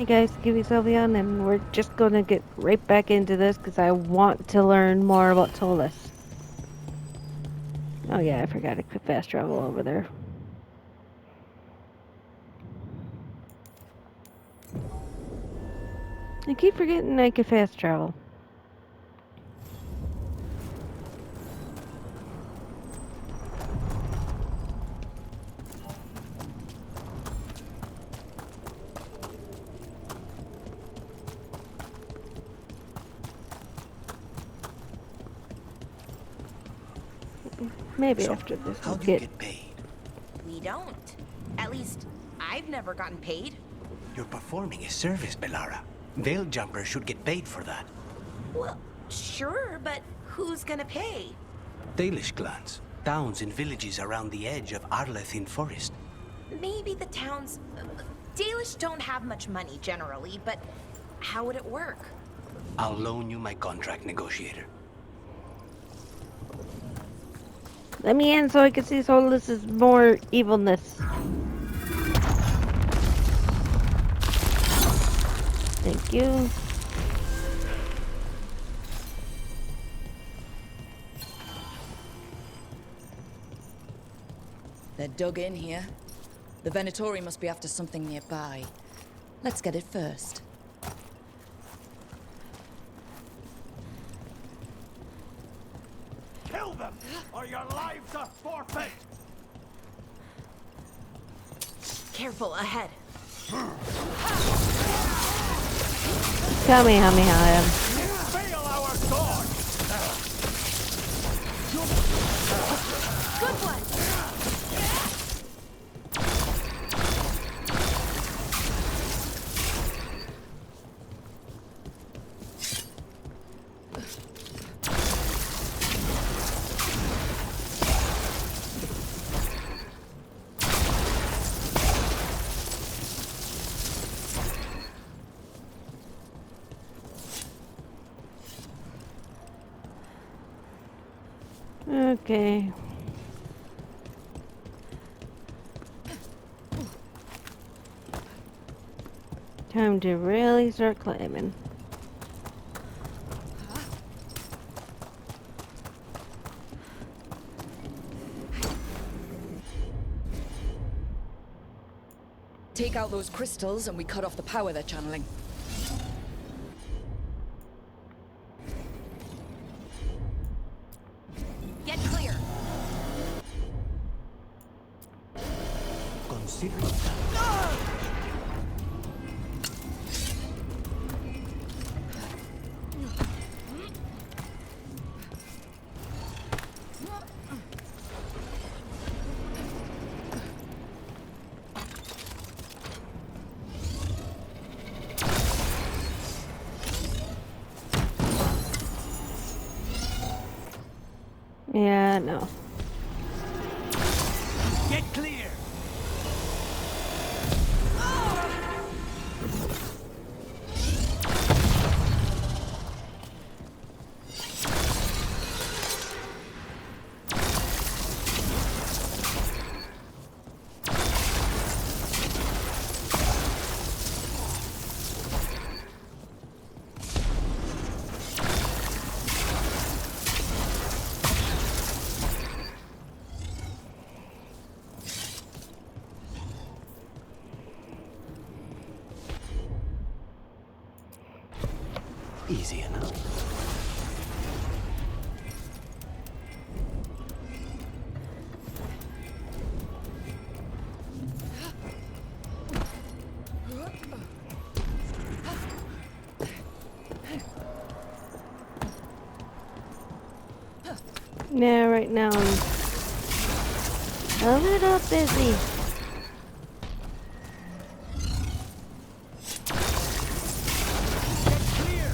Hey guys, Gibby Sylvian, and we're just gonna get right back into this because I want to learn more about Solus. Oh yeah, I forgot to put fast travel over there. I keep forgetting I can fast travel. Maybe So, after this how we'll do you get... get paid? We don't. At least, I've never gotten paid. You're performing a service, Bellara. Veil jumpers should get paid for that. Well, sure, but who's gonna pay? Dalish clans, towns and villages around the edge of Arlethin Forest. Maybe the towns... Dalish don't have much money, generally, but how would it work? I'll loan you my contract negotiator. Let me in so I can see Solus's more evilness. Thank you. They're dug in here. The Venatori must be after something nearby. Let's get it first. Kill them, or your lives are forfeit! Careful, ahead. Kamehameha. Fail our sword! Good one! Okay. Time to really start climbing. Take out those crystals and we cut off the power they're channeling. Get clear! Consider Yeah, no. Get clear! easy enough. Yeah, right now I'm a little busy. Get clear!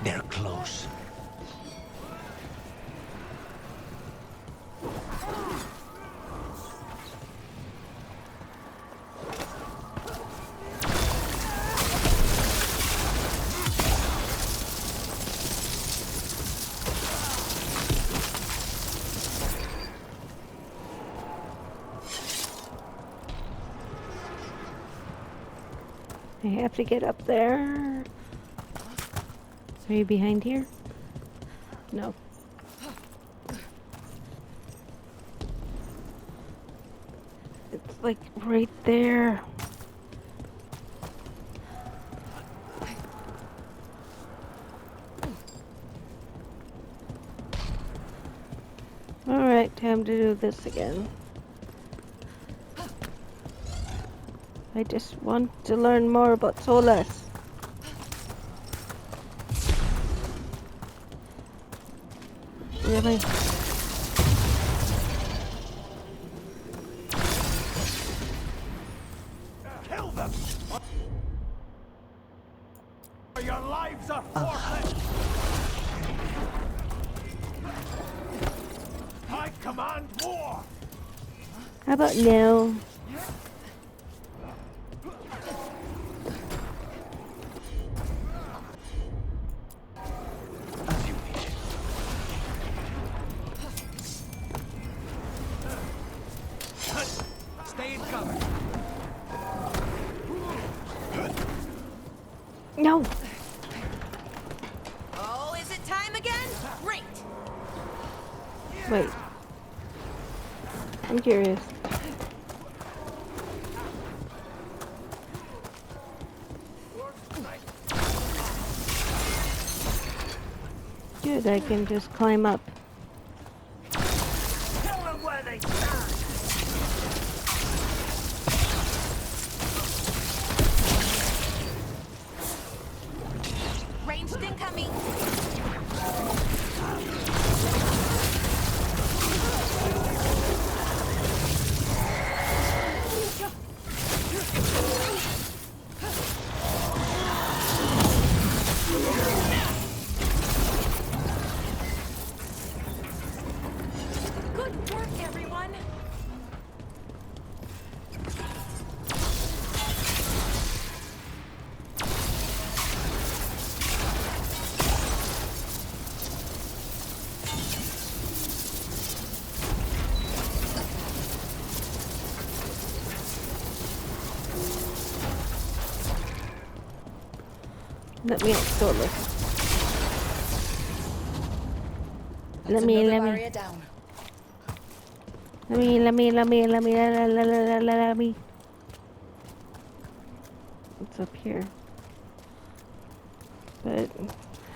They're close. I have to get up there. Are you behind here? No. It's like right there. Alright, time to do this again. I just want to learn more about Solas. Really? Kill them! Or your lives are forfeit! I command war! How about no? As you wish. Stay in cover! No! Oh, is it time again? Great! Wait. I'm curious. Good, I can just climb up. Kill them where they stand! Ranged incoming! Good work, everyone! Let me explore this. That's Let me- another let me- barrier down. Let me. What's up here? But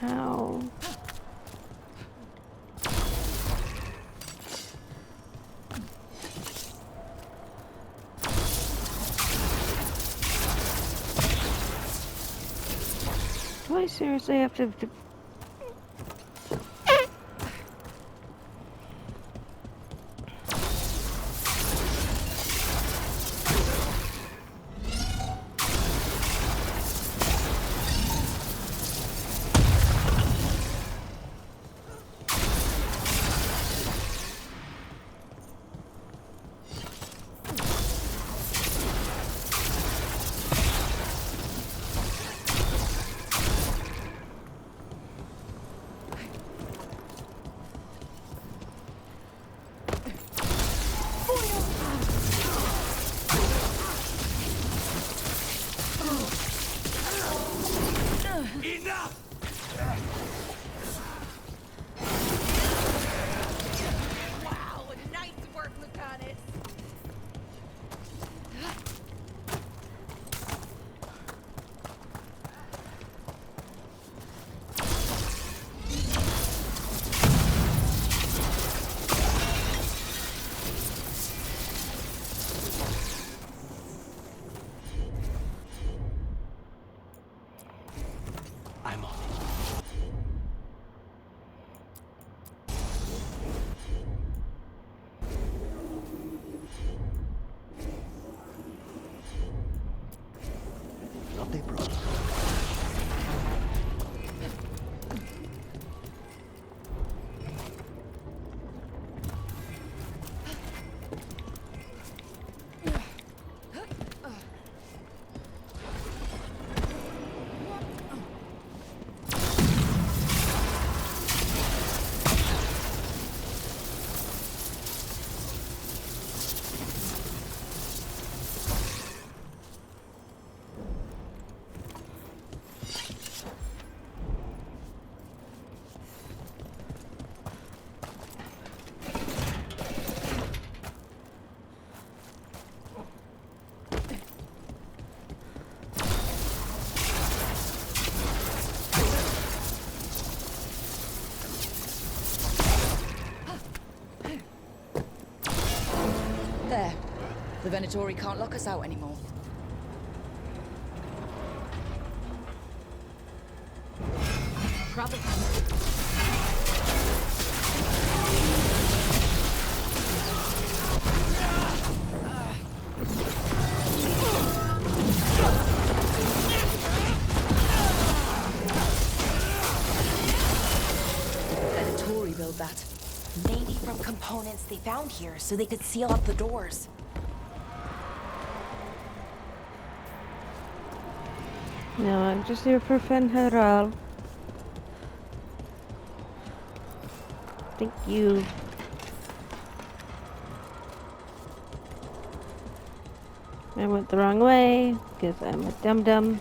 how? Do I seriously have to? Enough! Wow, nice work, Lucanus! I'm on it. Not a problem. The Venatori can't lock us out anymore. Probably. Venatori built that. Maybe from components they found here so they could seal up the doors. No, I'm just here for Fenheral. Thank you. I went the wrong way because I'm a dum-dum.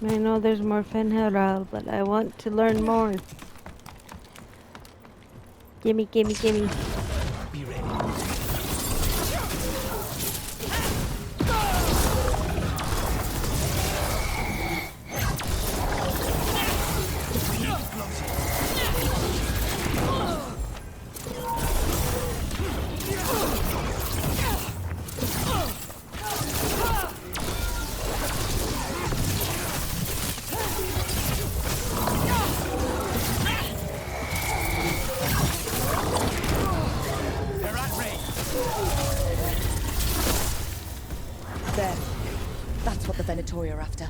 I know there's more Fenheral, but I want to learn more. Gimme, gimme, gimme. Be ready. There. That's what the Venatori are after.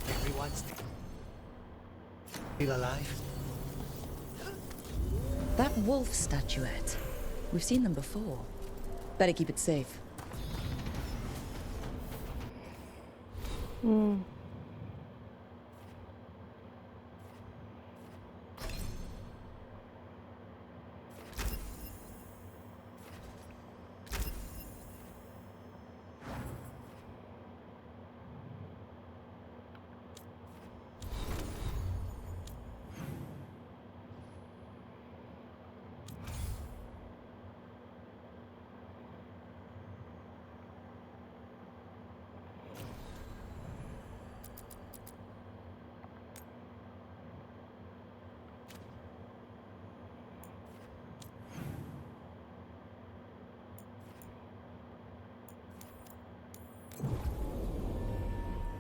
Everyone's still alive? That wolf statuette. We've seen them before. Better keep it safe. Hmm.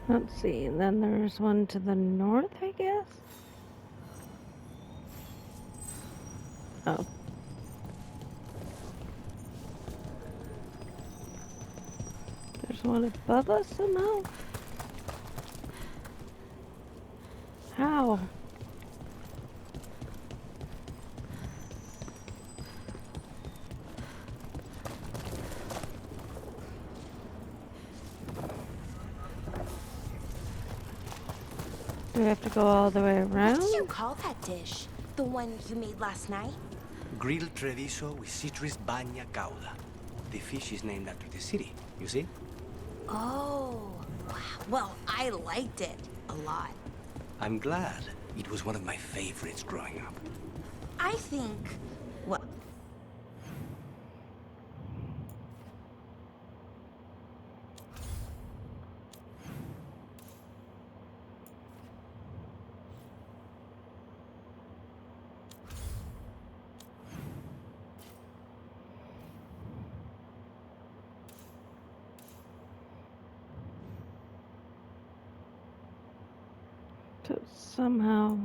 Let's see, and then there's one to the north, I guess? Oh. There's one above us somehow? How? Do we have to go all the way around? What did you call that dish? The one you made last night? Grilled treviso with citrus bagna cauda. The fish is named after the city, you see? Oh, wow. Well, I liked it a lot. I'm glad. It was one of my favorites growing up. I think, well, So somehow...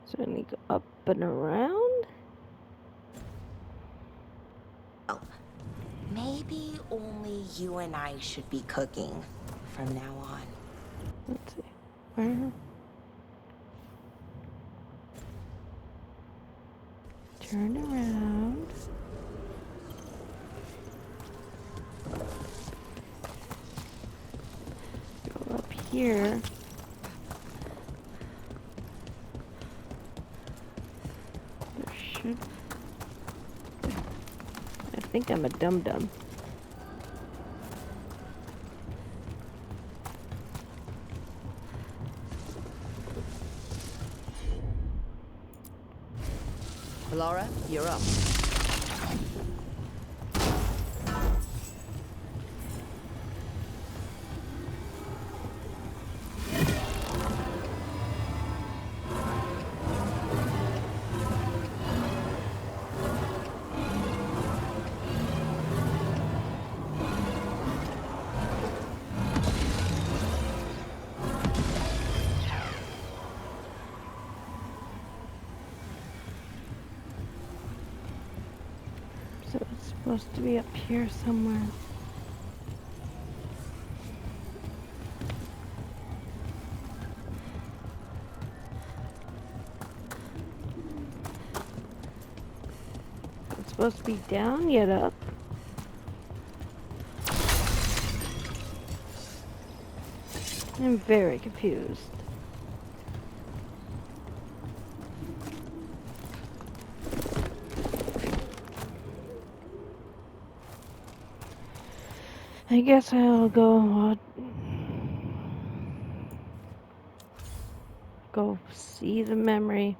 So I need to go up and around? well, maybe only you and I should be cooking from now on. Let's see. Where? Turn around. Go up here. There should... think I'm a dum-dum. Laura, you're up. So it's supposed to be up here somewhere. It's supposed to be down yet up. I'm very confused. I guess I'll go see the memory.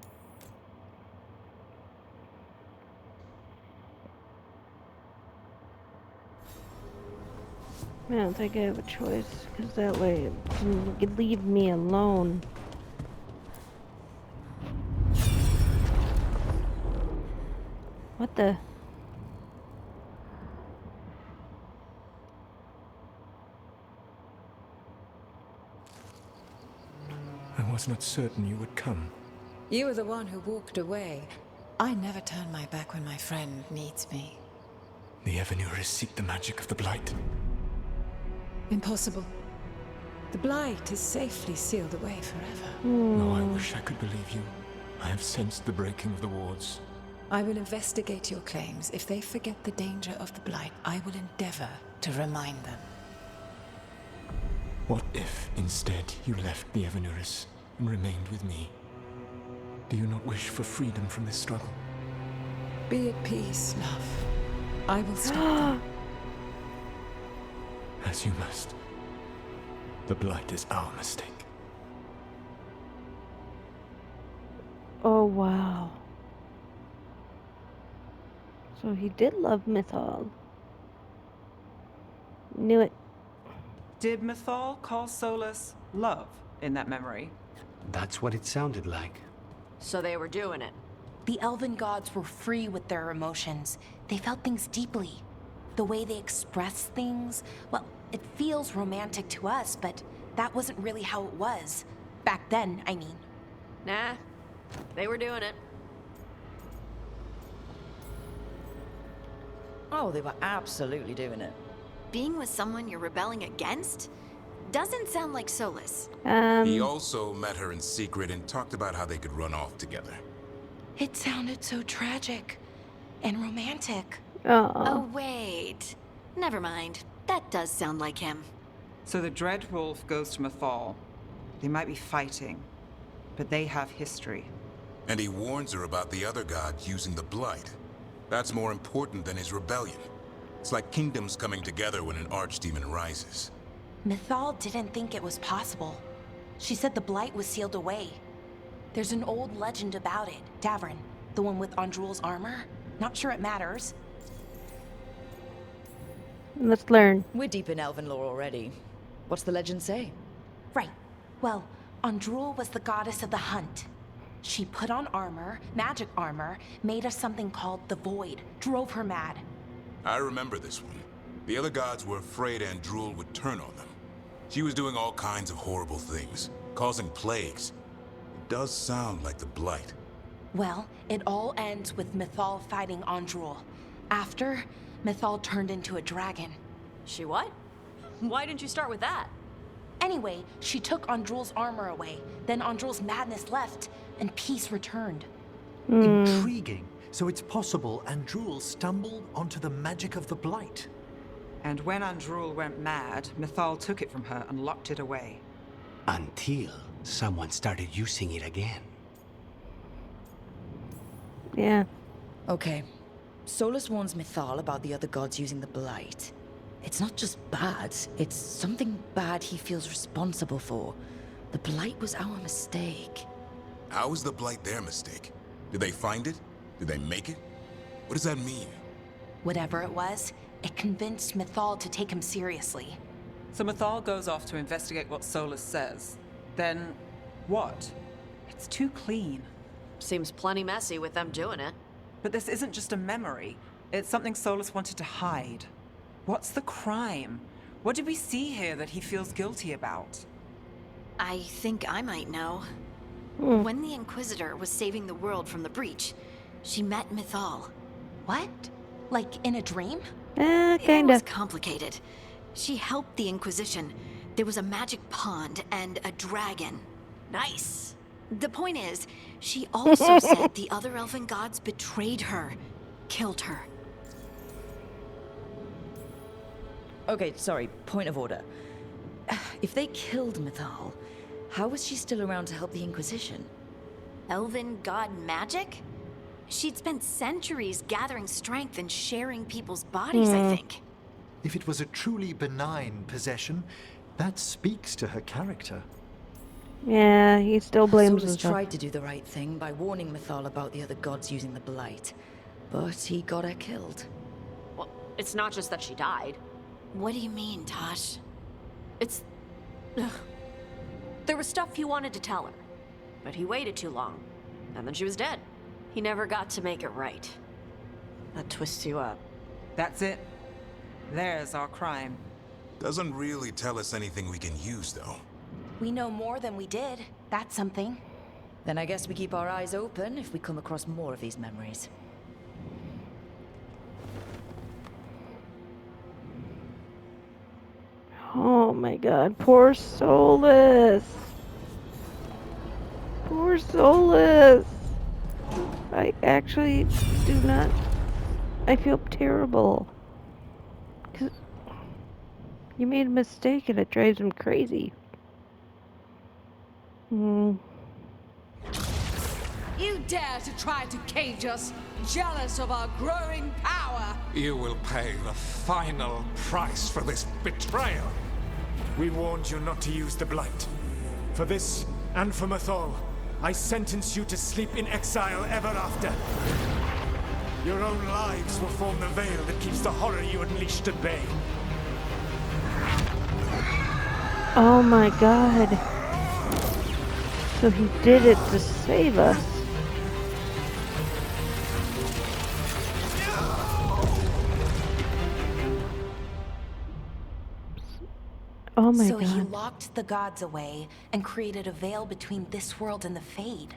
I don't think I have a choice, because that way it can leave me alone. What the? I was not certain you would come. You were the one who walked away. I never turn my back when my friend needs me. The Evenures seek the magic of the Blight. Impossible. The Blight is safely sealed away forever. Oh, I wish I could believe you. I have sensed the breaking of the wards. I will investigate your claims. If they forget the danger of the Blight, I will endeavor to remind them. What if, instead, you left the Evenures and remained with me? Do you not wish for freedom from this struggle? Be at peace, love. I will stop them. As you must. The Blight is our mistake. Oh, wow. So he did love Mythal. Knew it. Did Mythal call Solus love in that memory? That's what it sounded like. So they were doing it. The elven gods were free with their emotions. They felt things deeply. The way they express things, well, it feels romantic to us, but that wasn't really how it was. Back then, I mean. Nah, they were doing it. Oh, they were absolutely doing it. Being with someone you're rebelling against doesn't sound like Solus. He also met her in secret and talked about how they could run off together. It sounded so tragic and romantic. Oh, wait. Never mind. That does sound like him. So the Dreadwolf goes to Mythal. They might be fighting, but they have history. And he warns her about the other gods using the Blight. That's more important than his rebellion. It's like kingdoms coming together when an archdemon rises. Mythal didn't think it was possible. She said the Blight was sealed away. There's an old legend about it. Davrin, the one with Andrul's armor. Not sure it matters. Let's learn. We're deep in elven lore already. What's the legend say? Right. Well, Andrul was the goddess of the hunt. She put on armor, magic armor, made of something called the Void, drove her mad. I remember this one. The other gods were afraid Andrul would turn on them. She was doing all kinds of horrible things, causing plagues. It does sound like the Blight. Well, it all ends with Mythal fighting Andrul. After, Mythal turned into a dragon. She what? Why didn't you start with that? Anyway, she took Andrul's armor away. Then Andrul's madness left, and peace returned. Intriguing. So it's possible Andrul stumbled onto the magic of the Blight. And when Andrul went mad, Mythal took it from her and locked it away. Until someone started using it again. Yeah. Okay. Solus warns Mythal about the other gods using the Blight. It's not just bad, it's something bad he feels responsible for. The Blight was our mistake. How is the Blight their mistake? Did they find it? Did they make it? What does that mean? Whatever it was, it convinced Mythal to take him seriously. So Mythal goes off to investigate what Solus says. Then, what? It's too clean. Seems plenty messy with them doing it. But this isn't just a memory. It's something Solus wanted to hide. What's the crime? What did we see here that he feels guilty about? I think I might know. When the Inquisitor was saving the world from the breach, she met Mythal. What? Like in a dream? It Kinda. was complicated. She helped the Inquisition. There was a magic pond and a dragon. Nice. The point is, she also said the other elven gods betrayed her, killed her. Okay, sorry, point of order. If they killed Mythal, how was she still around to help the Inquisition? Elven god magic? She'd spent centuries gathering strength and sharing people's bodies, I think. If it was a truly benign possession, that speaks to her character. Yeah, he still blames Solus himself. tried to do the right thing by warning Mythal about the other gods using the Blight, but he got her killed. Well, it's not just that she died. What do you mean, Tosh? It's... Ugh. There was stuff he wanted to tell her, but he waited too long, and then she was dead. He never got to make it right. That twists you up. That's it. There's our crime. Doesn't really tell us anything we can use, though. We know more than we did. That's something. Then I guess we keep our eyes open if we come across more of these memories. Oh my god, poor Solus. Poor Solus. I actually do not... I feel terrible. 'Cause you made a mistake and it drives him crazy. You dare to try to cage us, jealous of our growing power! You will pay the final price for this betrayal. We warned you not to use the Blight. For this, and for Mythal, I sentence you to sleep in exile ever after. Your own lives will form the veil that keeps the horror you unleashed at bay. Oh my god. So he did it to save us. Oh my So god. he locked the gods away and created a veil between this world and the Fade.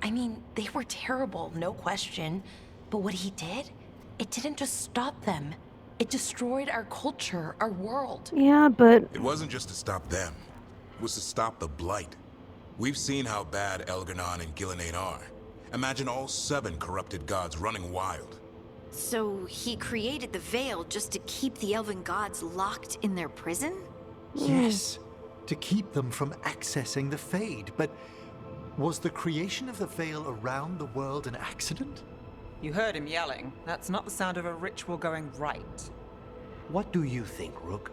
I mean, they were terrible, no question. But what he did, it didn't just stop them. It destroyed our culture, our world. Yeah, but... It wasn't just to stop them. It was to stop the Blight. We've seen how bad Elgar'nan and Gillenane are. Imagine all 7 corrupted gods running wild. So he created the veil just to keep the elven gods locked in their prison? Yes, to keep them from accessing the Fade. But was the creation of the veil around the world an accident? You heard him yelling. That's not the sound of a ritual going right. What do you think, Rook?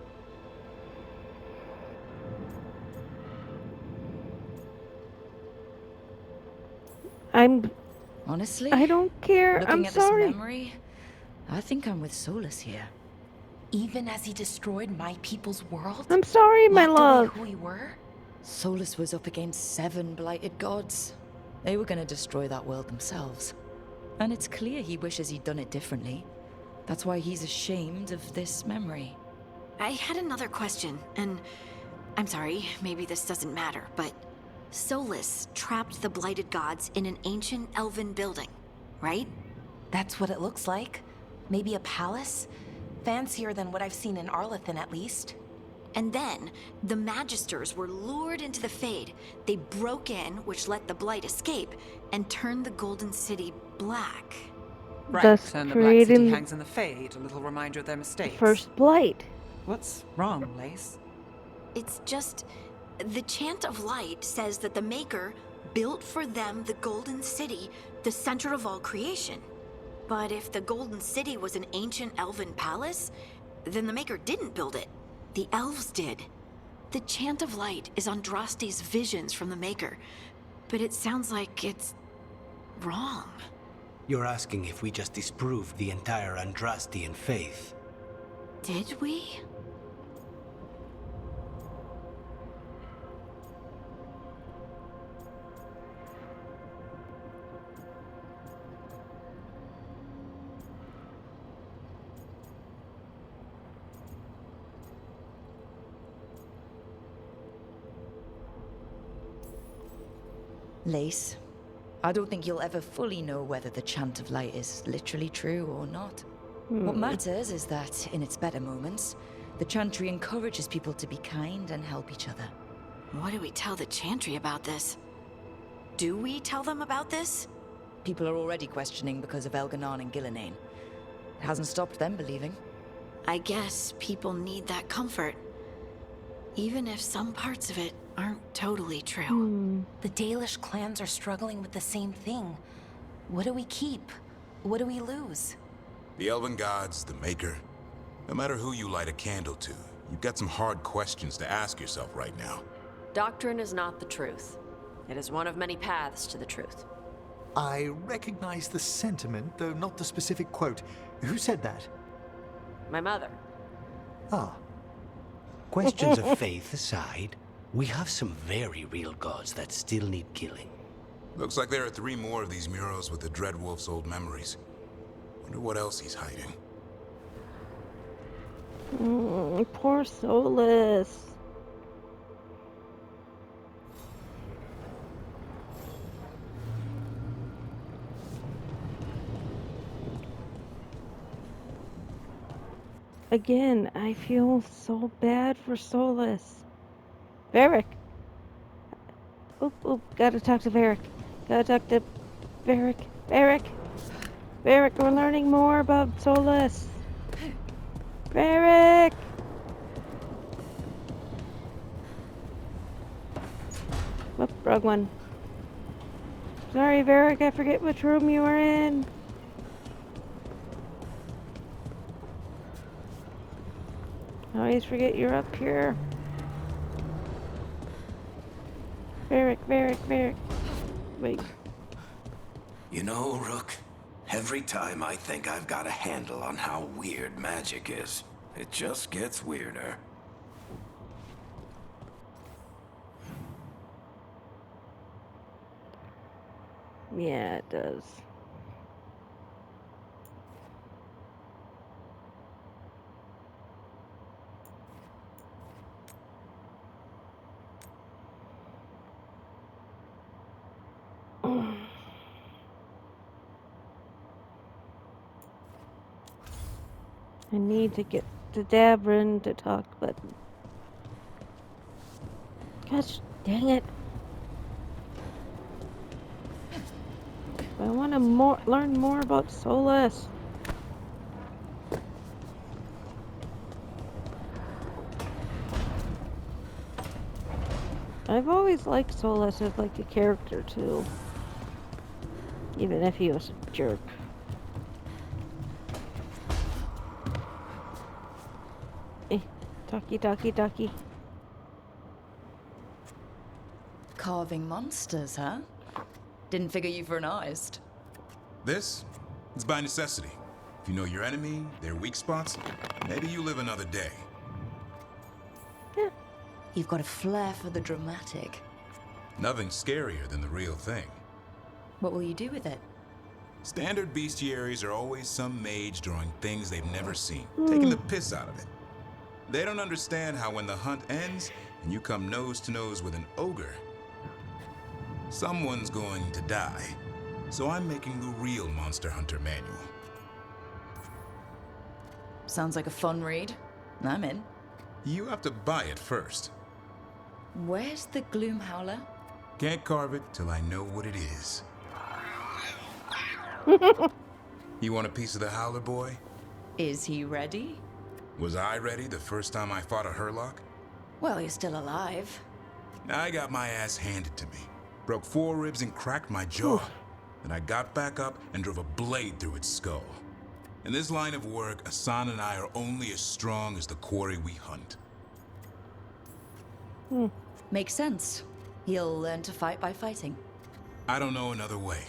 Honestly, I don't care. Looking I'm at sorry. this memory, I think I'm with Solus here. Even as he destroyed my people's world? I'm sorry, my locked away love. who we were? Solus was up against 7 blighted gods. They were gonna destroy that world themselves. And it's clear he wishes he'd done it differently. That's why he's ashamed of this memory. I had another question, and I'm sorry, maybe this doesn't matter, but Solus trapped the blighted gods in an ancient elven building, right? That's what it looks like. Maybe a palace? Fancier than what I've seen in Arlethan, at least. And then, the Magisters were lured into the Fade. They broke in, which let the Blight escape, and turned the Golden City black. Right, Thus and the Black City creating hangs in the Fade, a little reminder of their mistakes. First Blight. What's wrong, Lace? It's just... The Chant of Light says that the Maker built for them the Golden City, the center of all creation. But if the Golden City was an ancient elven palace, then the Maker didn't build it. The elves did. The Chant of Light is Andraste's visions from the Maker, but it sounds like it's wrong. You're asking if we just disproved the entire Andrastian faith. Did we? Lace, I don't think you'll ever fully know whether the Chant of Light is literally true or not. What matters is that, in its better moments, the Chantry encourages people to be kind and help each other. What do we tell the Chantry about this? Do we tell them about this? People are already questioning because of Elganon and Gillenane. It hasn't stopped them believing. I guess people need that comfort. Even if some parts of it aren't totally true. The Dalish clans are struggling with the same thing. What do we keep? What do we lose? The Elven Gods, the Maker. No matter who you light a candle to, you've got some hard questions to ask yourself right now. Doctrine is not the truth. It is one of many paths to the truth. I recognize the sentiment, though not the specific quote. Who said that? My mother. Ah. Questions of faith aside, we have some very real gods that still need killing. Looks like there are 3 more of these murals with the Dreadwolf's old memories. Wonder what else he's hiding. Poor Solus. Again, I feel so bad for Solus. Varric. Oop, gotta talk to Varric. Varric. Varric, we're learning more about Solus. Varric! Whoop, wrong one. Sorry, Varric, I forget which room you were in. I always forget you're up here. Varric. Wait. You know, Rook, every time I think I've got a handle on how weird magic is, it just gets weirder. Yeah, it does. I need to get to Davrin to talk, but... Gosh, dang it. I want to learn more about Solus. I've always liked Solus as like a character too. Even if he was a jerk. Talkie. Carving monsters, huh? Didn't figure you for an artist. This? It's by necessity. If you know your enemy, their weak spots, maybe you live another day. Yeah. You've got a flair for the dramatic. Nothing scarier than the real thing. What will you do with it? Standard bestiaries are always some mage drawing things they've never seen, taking the piss out of it. They don't understand how when the hunt ends and you come nose to nose with an ogre, someone's going to die. So I'm making the real Monster Hunter manual. Sounds like a fun read. I'm in. You have to buy it first. Where's the Gloom Howler? Can't carve it till I know what it is. You want a piece of the Howler, boy? Is he ready? Was I ready the first time I fought a Hurlock? Well, you're still alive. I got my ass handed to me. Broke 4 ribs and cracked my jaw. Then I got back up and drove a blade through its skull. In this line of work, Asan and I are only as strong as the quarry we hunt. Makes sense. He'll learn to fight by fighting. I don't know another way.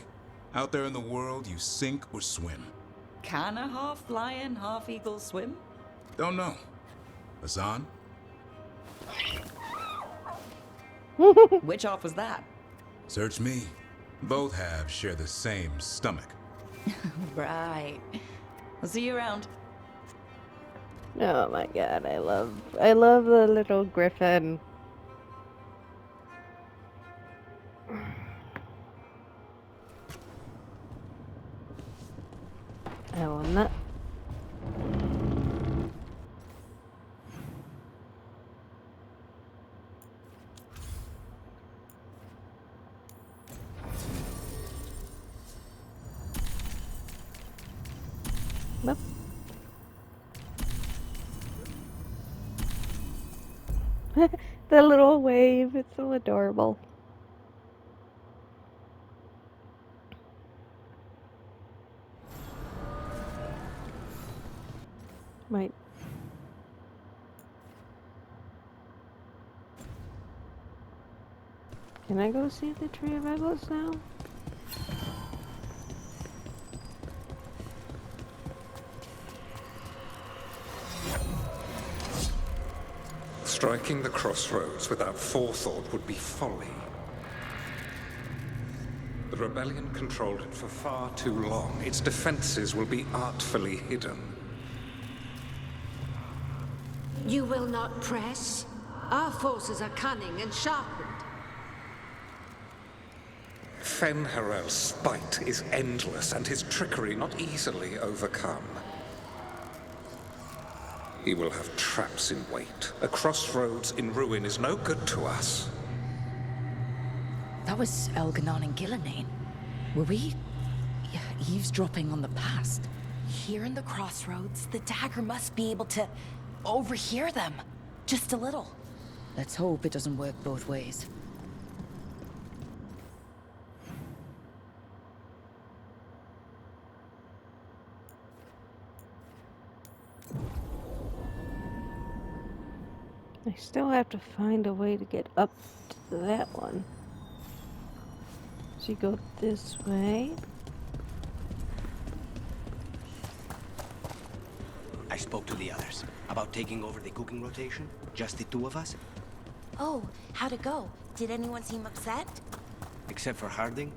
Out there in the world, you sink or swim. Can a half lion, half eagle swim? Don't know. Asan? Which half was that? Search me. Both halves share the same stomach. Right. I'll see you around. Oh my god, I love the little griffin. I will not. Nope. The little wave, it's so adorable. Might. Can I go see the Tree of Echoes now? Striking the crossroads without forethought would be folly. The rebellion controlled it for far too long. Its defenses will be artfully hidden. You will not press? Our forces are cunning and sharpened. Fen'Harel's spite is endless and his trickery not easily overcome. He will have traps in wait. A crossroads in ruin is no good to us. That was Elganon and Gillenane. Were we eavesdropping on the past? Here in the crossroads, the dagger must be able to overhear them. Just a little. Let's hope it doesn't work both ways. I still have to find a way to get up to that one. So you go this way. I spoke to the others about taking over the cooking rotation. Just the two of us. Oh, how'd it go? Did anyone seem upset? Except for Harding,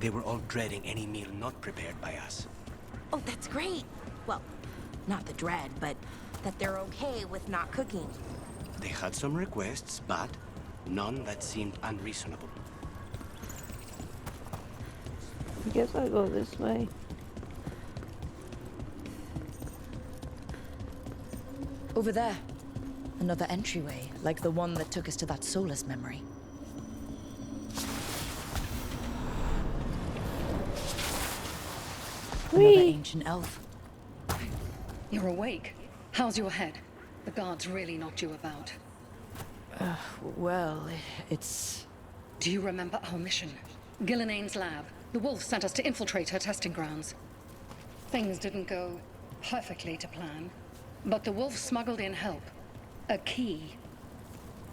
they were all dreading any meal not prepared by us. Oh, that's great. Well, not the dread, but that they're okay with not cooking. They had some requests, but none that seemed unreasonable. I guess I'll go this way. Over there. Another entryway, like the one that took us to that Solus memory. Another ancient elf. You're awake. How's your head? The guards really knocked you about. Well, it's... Do you remember our mission? Gillenane's lab. The wolf sent us to infiltrate her testing grounds. Things didn't go perfectly to plan, but the wolf smuggled in help. A key.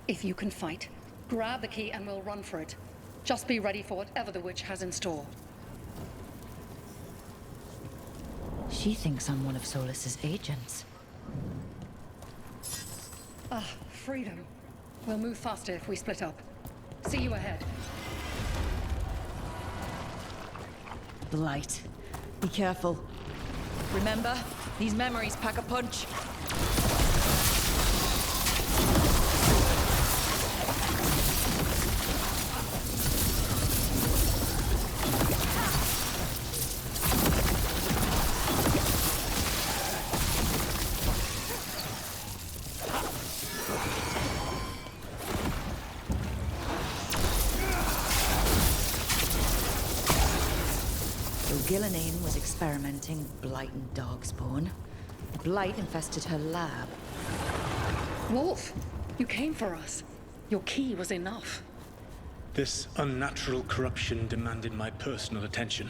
If you can fight, grab the key and we'll run for it. Just be ready for whatever the witch has in store. She thinks I'm one of Solus's agents. Ah, freedom. We'll move faster if we split up. See you ahead. Blight. Be careful. Remember, these memories pack a punch. Gillenane was experimenting Blight and Darkspawn. Blight infested her lab. Wolf, you came for us. Your key was enough. This unnatural corruption demanded my personal attention.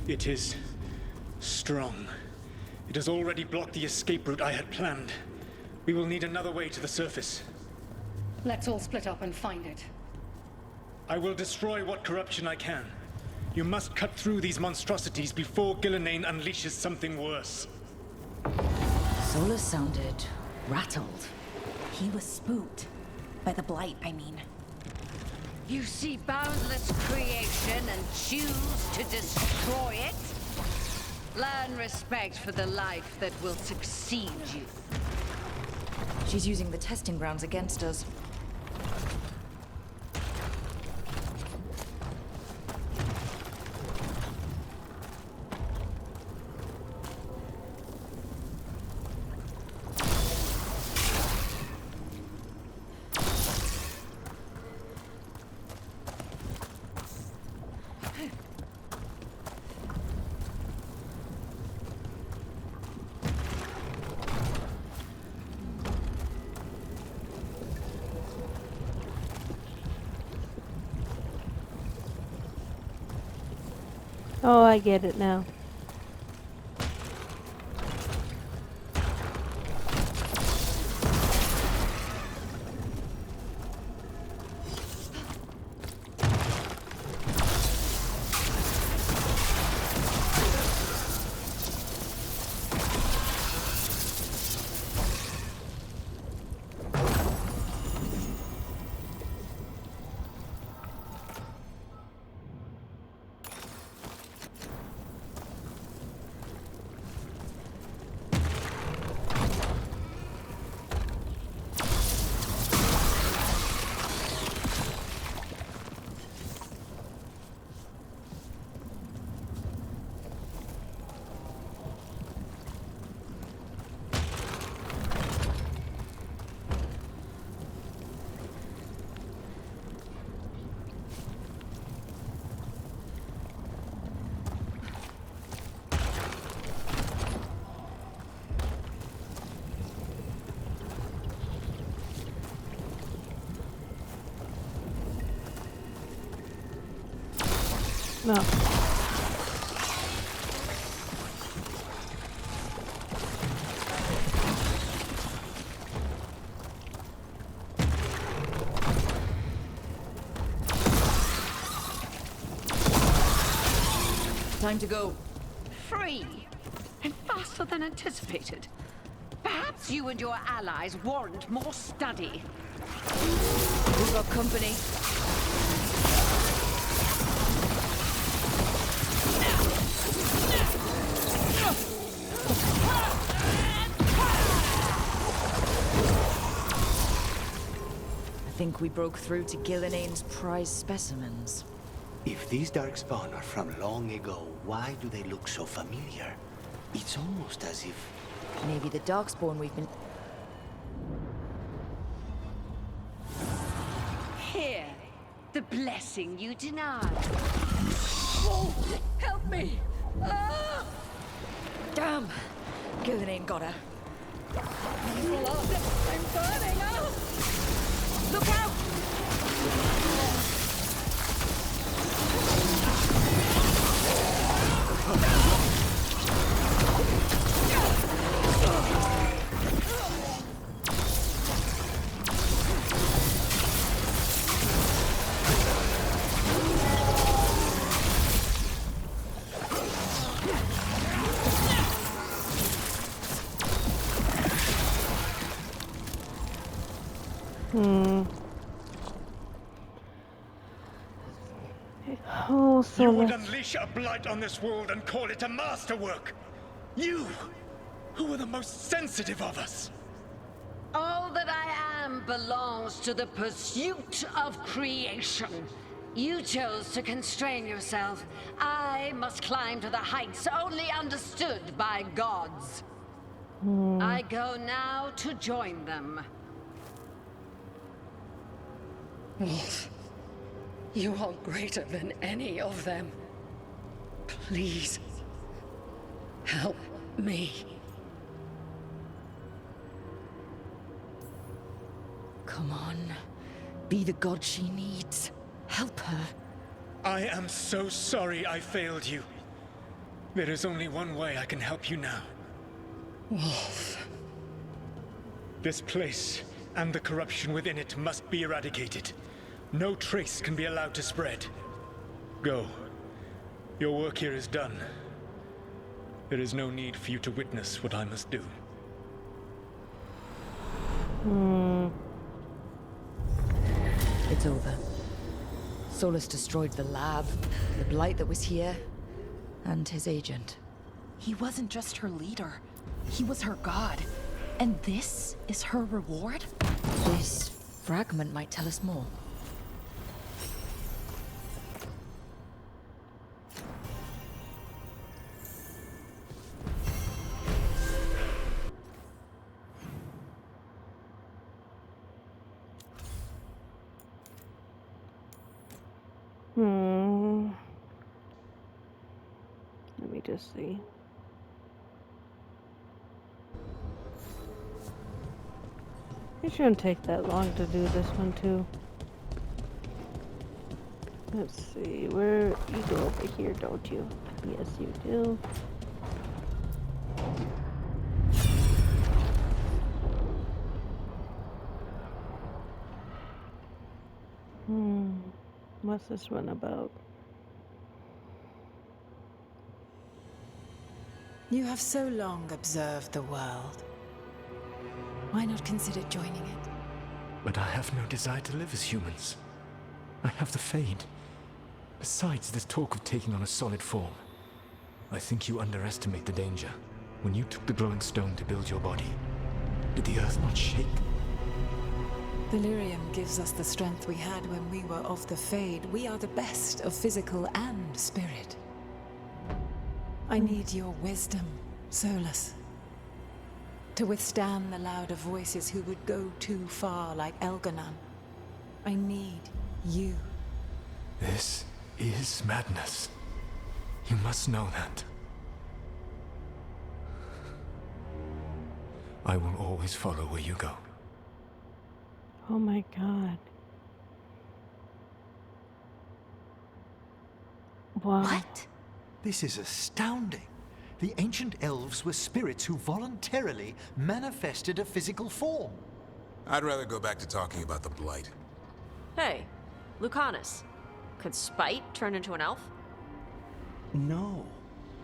It is strong. It has already blocked the escape route I had planned. We will need another way to the surface. Let's all split up and find it. I will destroy what corruption I can. You must cut through these monstrosities before Gillenane unleashes something worse. Solus sounded rattled. He was spooked. By the blight, I mean. You see boundless creation and choose to destroy it? Learn respect for the life that will succeed you. She's using the testing grounds against us. Oh, I get it now. No. Time to go. Free! And faster than anticipated. Perhaps you and your allies warrant more study. We've got company. I think we broke through to Gillenane's prize specimens. If these darkspawn are from long ago, why do they look so familiar? It's almost as if... Maybe the darkspawn we've been... Here, the blessing you denied. Oh, help me! Ah! Damn! Gillenane got her. I'm burning! Ah! Look out! Oh, so you would unleash a blight on this world and call it a masterwork! You, who were the most sensitive of us! All that I am belongs to the pursuit of creation. You chose to constrain yourself. I must climb to the heights only understood by gods. I go now to join them. Wolf, you are greater than any of them. Please, help me. Come on. be the god she needs. Help her. I am so sorry I failed you. There is only one way I can help you now. Wolf. This place and the corruption within it must be eradicated. No trace can be allowed to spread. Go. Your work here is done. There is no need for you to witness what I must do. It's over. Solus destroyed the lab, the blight that was here, and his agent. He wasn't just her leader. He was her god. And this is her reward? This fragment might tell us more. Let me just see. It shouldn't take that long to do this one too. Let's see, where you go over here, don't you? Yes, you do. What's this one about? You have so long observed the world. Why not consider joining it? But I have no desire to live as humans. I have the Fade. Besides, there's talk of taking on a solid form. I think you underestimate the danger. When you took the glowing stone to build your body, did the earth not shake? Delirium gives us the strength we had when we were of the Fade. We are the best of physical and spirit. I need your wisdom, Solus. To withstand the louder voices who would go too far like Elganon. I need you. This is madness. You must know that. I will always follow where you go. Oh my god. Wow. What? This is astounding. The ancient elves were spirits who voluntarily manifested a physical form. I'd rather go back to talking about the Blight. Hey, Lucanus. Could Spite turn into an elf? No.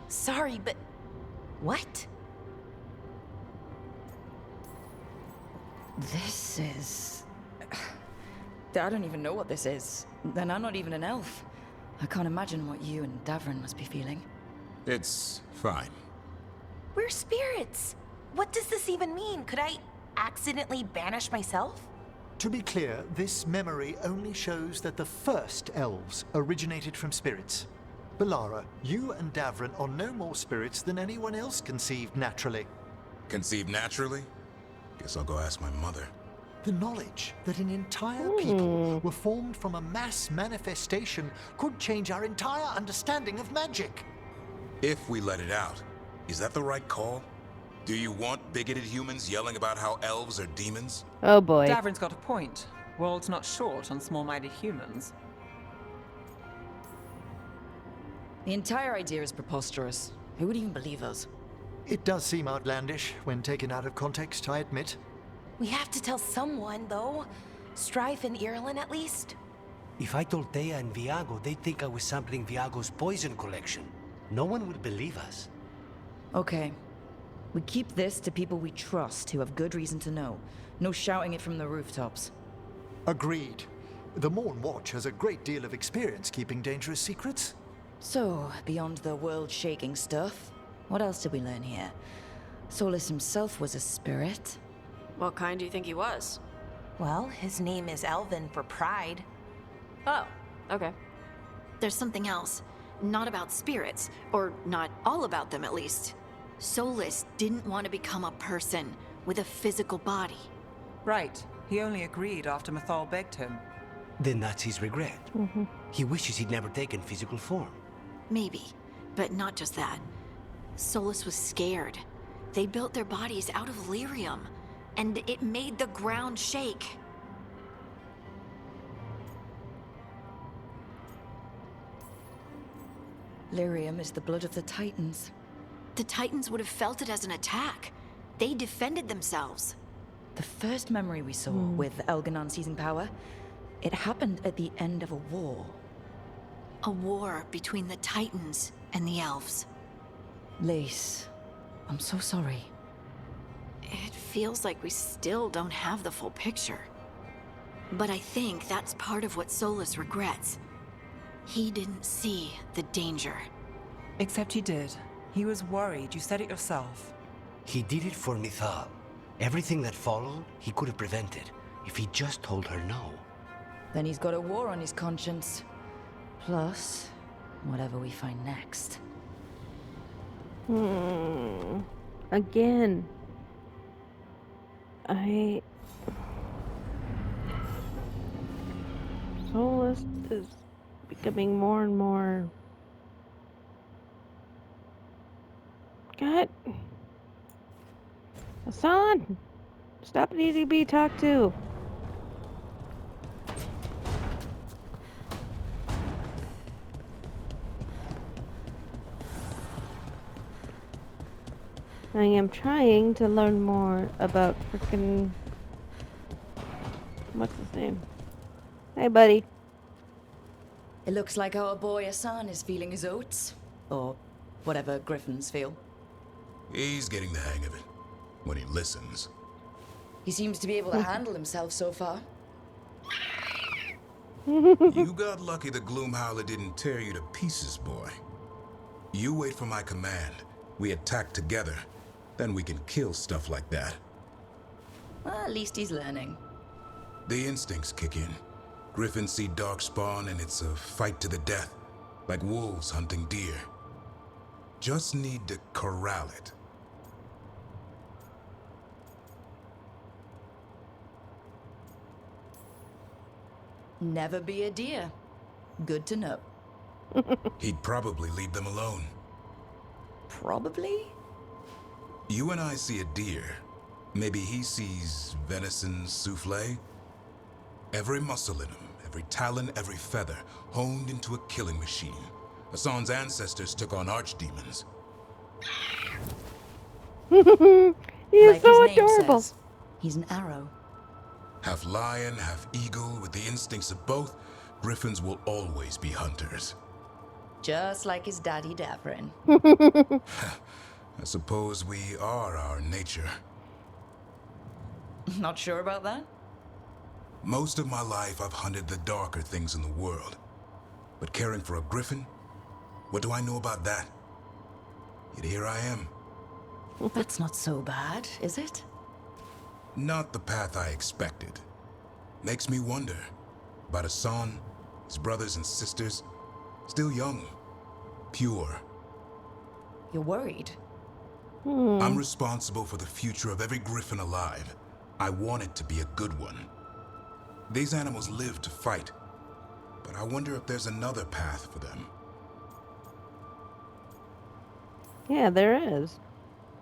Sorry, but... what? This is... I don't even know what this is. And I'm not even an elf. I can't imagine what you and Davrin must be feeling. It's fine. We're spirits. What does this even mean? Could I accidentally banish myself? To be clear, this memory only shows that the first elves originated from spirits. Balara, you and Davrin are no more spirits than anyone else conceived naturally. Conceived naturally? Guess I'll go ask my mother. The knowledge that an entire people were formed from a mass manifestation could change our entire understanding of magic. If we let it out, is that the right call? Do you want bigoted humans yelling about how elves are demons? Oh boy. Davrin's got a point. World's not short on small-minded humans. The entire idea is preposterous. Who would even believe us? It does seem outlandish when taken out of context, I admit. We have to tell someone, though. Strife and Irulan, at least. If I told Thea and Viago, they'd think I was sampling Viago's poison collection. No one would believe us. Okay. We keep this to people we trust who have good reason to know. No shouting it from the rooftops. Agreed. The Morn Watch has a great deal of experience keeping dangerous secrets. So, beyond the world-shaking stuff, what else did we learn here? Solus himself was a spirit. What kind do you think he was? Well, his name is Elven for pride. Oh, okay. There's something else. Not about spirits, or not all about them at least. Solus didn't want to become a person with a physical body. Right. He only agreed after Mathal begged him. Then that's his regret. He wishes he'd never taken physical form. Maybe, but not just that. Solus was scared. They built their bodies out of lyrium, and it made the ground shake. Lyrium is the blood of the Titans. The Titans would have felt it as an attack. They defended themselves. The first memory we saw with Elganon seizing power, it happened at the end of a war. A war between the Titans and the elves. Lace, I'm so sorry. It feels like we still don't have the full picture. But I think that's part of what Solus regrets. He didn't see the danger. Except he did. He was worried. You said it yourself. He did it for Mithal. Everything that followed, he could have prevented if he just told her no. Then he's got a war on his conscience. Plus, whatever we find next. Again. Solus is becoming more and more... God. Hassan! Stop needing to be talked to. I am trying to learn more about frickin'... What's his name? Hey, buddy. It looks like our boy Hassan is feeling his oats. Or whatever griffins feel. He's getting the hang of it. When he listens. He seems to be able to handle himself so far. You got lucky the Gloomhowler didn't tear you to pieces, boy. You wait for my command. We attack together. Then we can kill stuff like that. Well, at least he's learning. The instincts kick in. Griffins see darkspawn and it's a fight to the death. Like wolves hunting deer. Just need to corral it. Never be a deer. Good to know. He'd probably leave them alone. Probably? You and I see a deer. Maybe he sees venison souffle. Every muscle in him, every talon, every feather, honed into a killing machine. Hassan's ancestors took on archdemons. He's like so his name adorable. says, he's an arrow. Half lion, half eagle, with the instincts of both, griffins will always be hunters. Just like his daddy Davrin. I suppose we are our nature. Not sure about that? Most of my life I've hunted the darker things in the world. But caring for a griffin? What do I know about that? Yet here I am. That's not so bad, is it? Not the path I expected. Makes me wonder about Hassan, his brothers and sisters. Still young. Pure. You're worried? I'm responsible for the future of every griffin alive. I want it to be a good one. These animals live to fight, but I wonder if there's another path for them. Yeah, there is.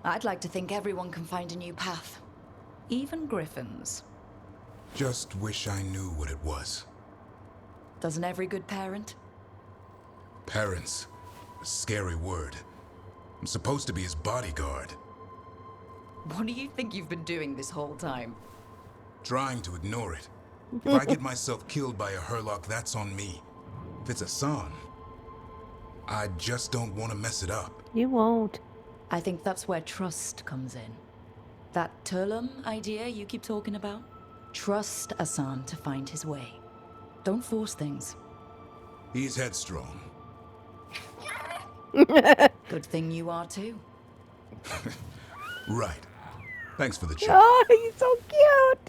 I'd like to think everyone can find a new path. Even griffins. Just wish I knew what it was. Doesn't every good parent? Parents. A scary word. I'm supposed to be his bodyguard. What do you think you've been doing this whole time? Trying to ignore it. If I get myself killed by a Hurlock, that's on me. If it's Hassan, I just don't want to mess it up. You won't. I think that's where trust comes in. That Turlum idea you keep talking about? Trust Hassan to find his way. Don't force things. He's headstrong. Good thing you are too. Right. Thanks for the check. Oh, he's so cute.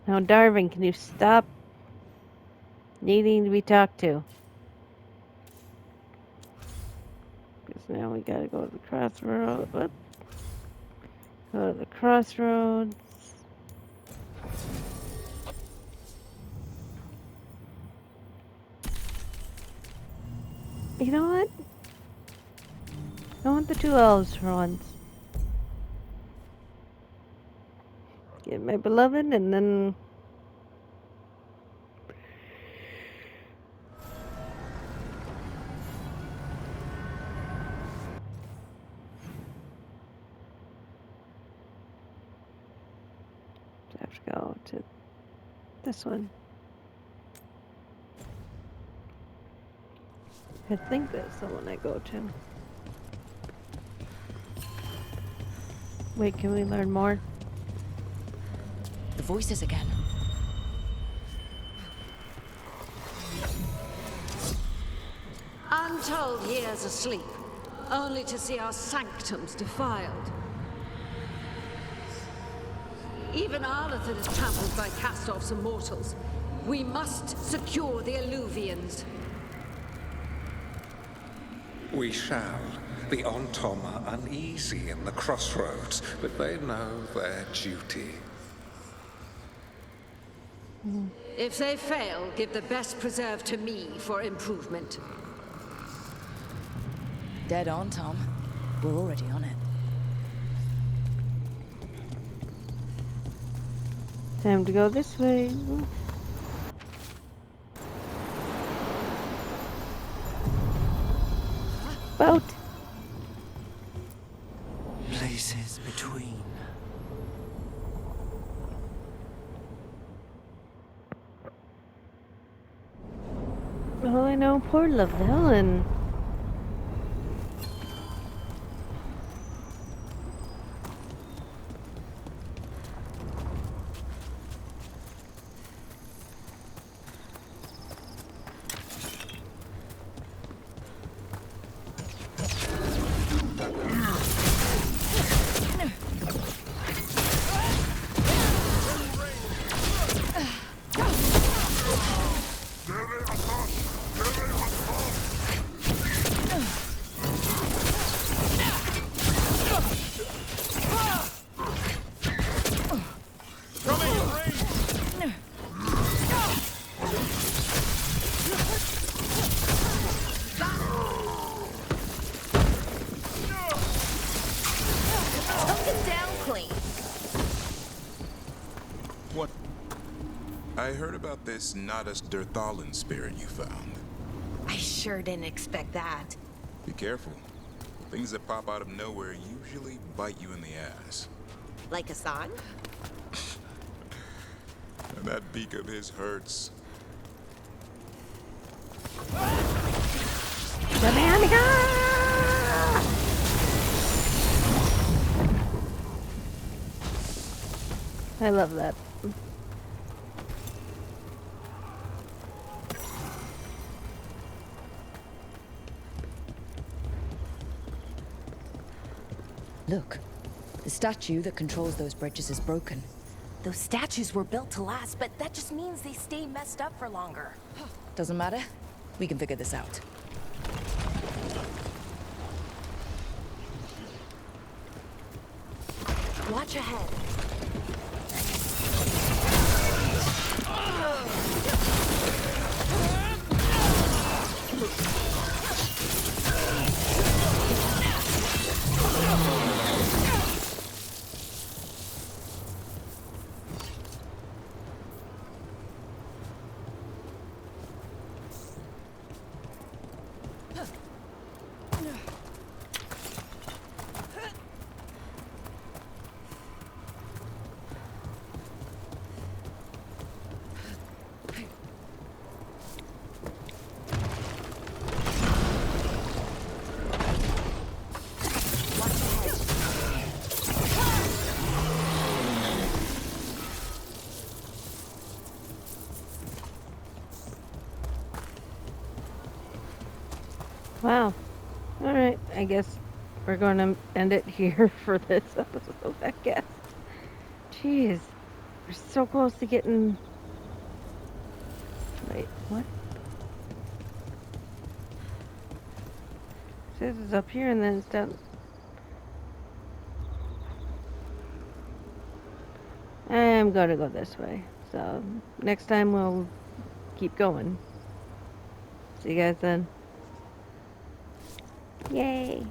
Now, Darvin, can you stop needing to be talked to? Because now we gotta go to the crossroads. What? Go to the crossroads. You know what? I want the two elves for once. Give Alright, my beloved, and then... I have to go to this one. I think that's the one I go to. Wait, can we learn more? The voices again. Untold years asleep, only to see our sanctums defiled. Even Arlathan is trampled by cast-offs and mortals. We must secure the Alluvians. We shall. The Otomes are uneasy in the crossroads, but they know their duty. If they fail, give the best preserve to me for improvement. Dead on, Tom. We're already on it. Time to go this way. Boat. Places between. Oh, I know, poor Lavellen. I heard about this Nadas Derthalin spirit you found. I sure didn't expect that. Be careful. Things that pop out of nowhere usually bite you in the ass. Like a song? And that beak of his hurts. I love that. Look, the statue that controls those bridges is broken. Those statues were built to last, but that just means they stay messed up for longer. Doesn't matter. We can figure this out. Watch ahead. Wow. Alright, I guess we're going to end it here for this episode, I guess. Jeez. We're so close to getting... Wait, what? This is up here and then it's down... I'm going to go this way. So, next time we'll keep going. See you guys then. Yay!